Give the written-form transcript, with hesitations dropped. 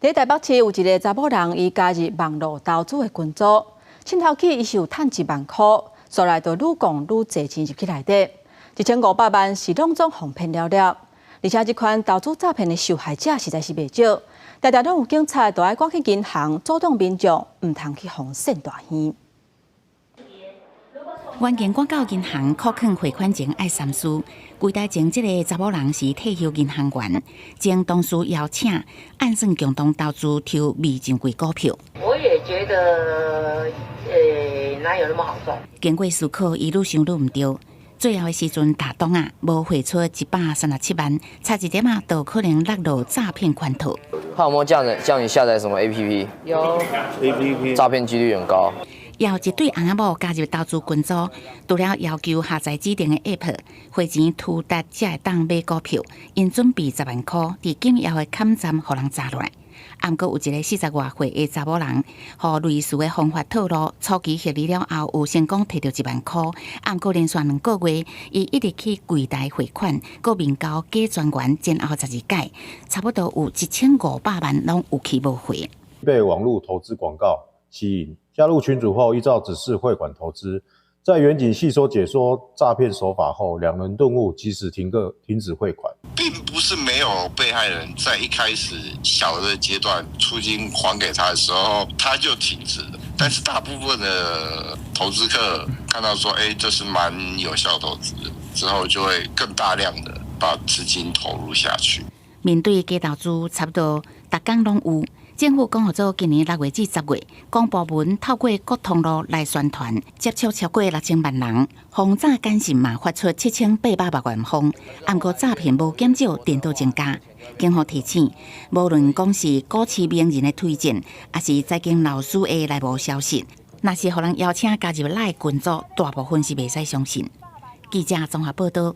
在台北市有一个查某人，伊加入网络投资的群组，佚头起伊是有赚1万块，后来就愈讲愈侪钱入去内底，1500万是拢总哄骗了了。而且这款投资诈骗的受害者实在是袂少，常常拢有警察都爱赶去银行阻挡民众，唔通去互骗大耳。远景赶到银行扣款汇款前爱三思，柜台前这个查某人是退休银行员，经同事邀请，暗算共同投资抽未上柜股票。我也觉得，哪有那么好赚？经过思考，伊愈想愈唔对。最后的时阵，打东啊，无汇出137万，差一点啊，都可能落入诈骗圈套。他有没有叫你下载什么 APP？ 有 APP 诈骗几率很高。要一对翁仔某加入投资群组，除了要求下载指定的 App， 汇钱突达才会当买股票。因准备10万块，伫紧要的坎站，互人砸落来。啊，毋过有一个40多岁的查某人，互类似的方法套路，初期获利了后，有成功摕到1万块。啊，毋过连续2个月，伊一直去柜台汇款，搁面交假专员，前后12届，差不多有1500万拢有去无回。被网络投资广告吸引，加入群组后依照指示汇款投资。在远景细说解说诈骗手法后，两人顿悟，及时停止汇款。并不是没有被害人在一开始小的阶段出金还给他的时候，他就停止了。但是大部分的投资客看到说，这是蛮有效投资的，之后就会更大量的把资金投入下去。面对假投资，差不多逐天拢有。政府讲，做今年6月至10月，公部门透过各通路来宣传，接触超过6000万人，轰炸简讯嘛发出7800万封，不过诈骗无减少，颠倒增加。警方提醒，无论讲是股市名人的推荐，还是财经老师的内部消息，若是互人邀请加入赖群组，大部分是袂使相信。记者综合报道。